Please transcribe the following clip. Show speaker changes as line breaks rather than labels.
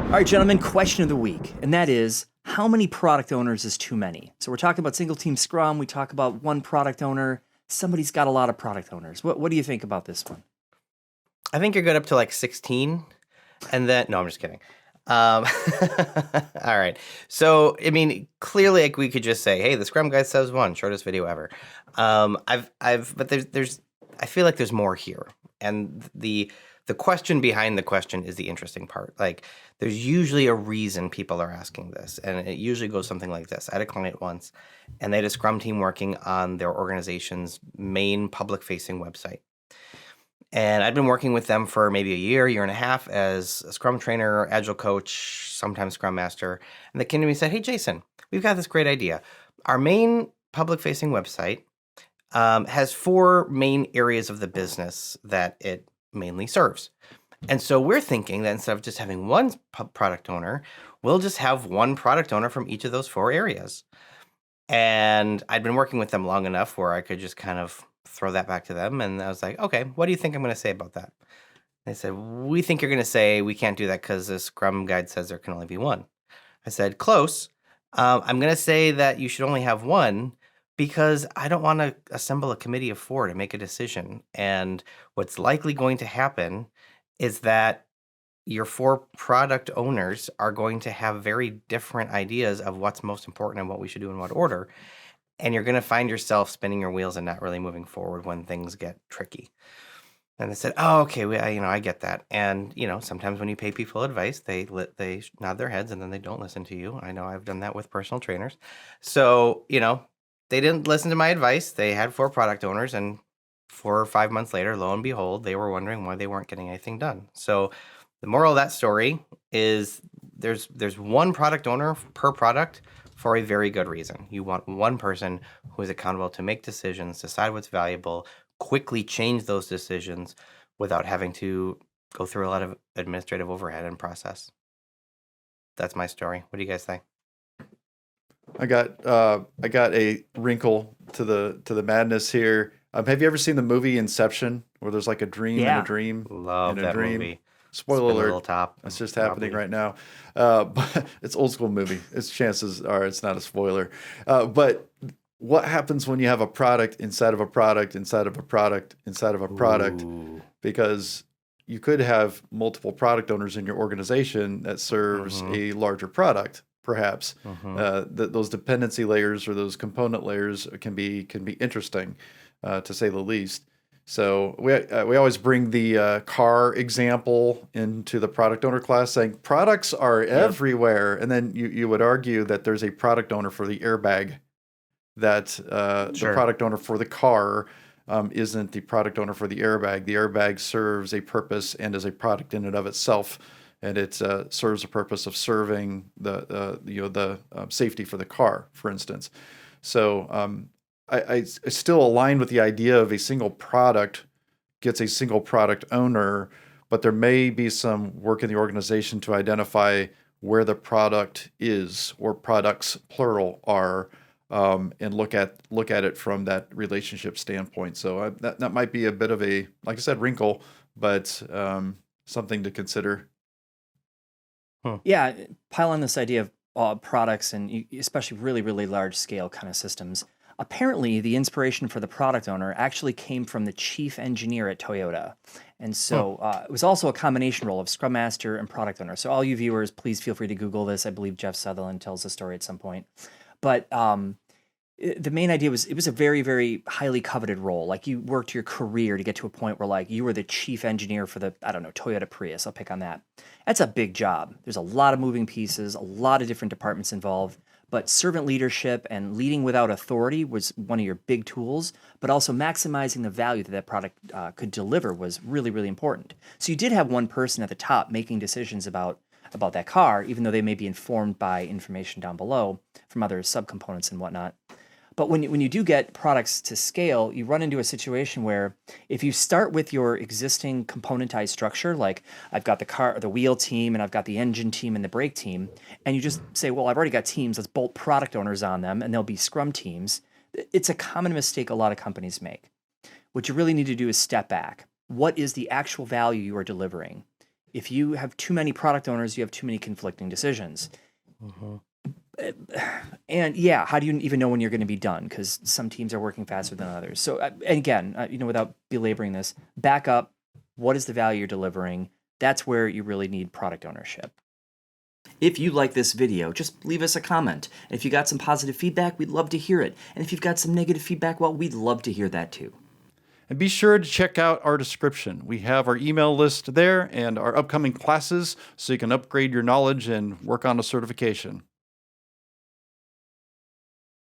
All right, gentlemen, question of the week, and that is, how many product owners is too many? So we're talking about single team Scrum. We talk about one product owner. Somebody's got a lot of product owners. What do you think about this one?
I think you're good up to like 16. And then, no, I'm just kidding. All right. So, I mean, clearly, like, we could just say, hey, the Scrum Guide says one, shortest video ever. But I feel like there's more here. And the question behind the question is the interesting part. Like, there's usually a reason people are asking this. And it usually goes something like this. I had a client once, and they had a Scrum team working on their organization's main public-facing website. And I'd been working with them for maybe a year and a half as a Scrum trainer, Agile coach, sometimes Scrum master. And they came to me and said, hey, Jason, we've got this great idea. Our main public-facing website has 4 main areas of the business that it mainly serves. And so we're thinking that instead of just having one product owner, we'll just have one product owner from each of those 4 areas. And I'd been working with them long enough where I could just kind of throw that back to them. And I was like, okay, what do you think I'm going to say about that? They said, we think you're going to say we can't do that because the Scrum Guide says there can only be one. I said, close. I'm going to say that you should only have one because I don't want to assemble a committee of 4 to make a decision. And what's likely going to happen is that your 4 product owners are going to have very different ideas of what's most important and what we should do in what order. And you're going to find yourself spinning your wheels and not really moving forward when things get tricky. And they said, oh, okay, I get that. And, sometimes when you pay people advice, they nod their heads and then they don't listen to you. I know I've done that with personal trainers. So, they didn't listen to my advice. They had 4 product owners, and 4 or 5 months later, lo and behold, they were wondering why they weren't getting anything done. So the moral of that story is there's one product owner per product for a very good reason. You want one person who is accountable to make decisions, decide what's valuable, quickly change those decisions without having to go through a lot of administrative overhead and process. That's my story. What do you guys think?
I got a wrinkle to the madness here. Have you ever seen the movie Inception, where there's like a dream and a dream
Love
and a
that
dream?
Movie.
Spoiler alert.
Top.
It's just happening right now. But it's old school movie. Its chances are it's not a spoiler. But what happens when you have a product inside of a product inside of a product inside of a product?
Ooh.
Because you could have multiple product owners in your organization that serves a larger product, perhaps. Those dependency layers or those component layers can be interesting, to say the least. So we always bring the car example into the product owner class, saying products are everywhere, and then you would argue that there's a product owner for the airbag, that the product owner for the car isn't the product owner for the airbag. The airbag serves a purpose and is a product in and of itself, and it serves a purpose of serving the safety for the car, for instance. So I still align with the idea of a single product gets a single product owner, but there may be some work in the organization to identify where the product is, or products plural are, and look at it from that relationship standpoint. So that might be a bit of a, like I said, wrinkle, but something to consider.
Yeah, pile on this idea of products, and especially really, really large scale kind of systems. Apparently, the inspiration for the product owner actually came from the chief engineer at Toyota. And so it was also a combination role of Scrum Master and product owner. So all you viewers, please feel free to Google this. I believe Jeff Sutherland tells the story at some point. But the main idea was it was a very, very highly coveted role. Like, you worked your career to get to a point where, like, you were the chief engineer for the, I don't know, Toyota Prius. I'll pick on that. That's a big job. There's a lot of moving pieces, a lot of different departments involved. But servant leadership and leading without authority was one of your big tools, but also maximizing the value that product could deliver was really, really important. So you did have one person at the top making decisions about that car, even though they may be informed by information down below from other subcomponents and whatnot. But when you do get products to scale, you run into a situation where if you start with your existing componentized structure, like I've got the wheel team, and I've got the engine team and the brake team, and you just say, well, I've already got teams, let's bolt product owners on them, and they'll be Scrum teams. It's a common mistake a lot of companies make. What you really need to do is step back. What is the actual value you are delivering? If you have too many product owners, you have too many conflicting decisions. And yeah, how do you even know when you're going to be done? Because some teams are working faster than others. So, and again, without belaboring this, back up. What is the value you're delivering? That's where you really need product ownership.
If you like this video, just leave us a comment. And if you got some positive feedback, we'd love to hear it. And if you've got some negative feedback, well, we'd love to hear that too.
And be sure to check out our description. We have our email list there and our upcoming classes so you can upgrade your knowledge and work on a certification.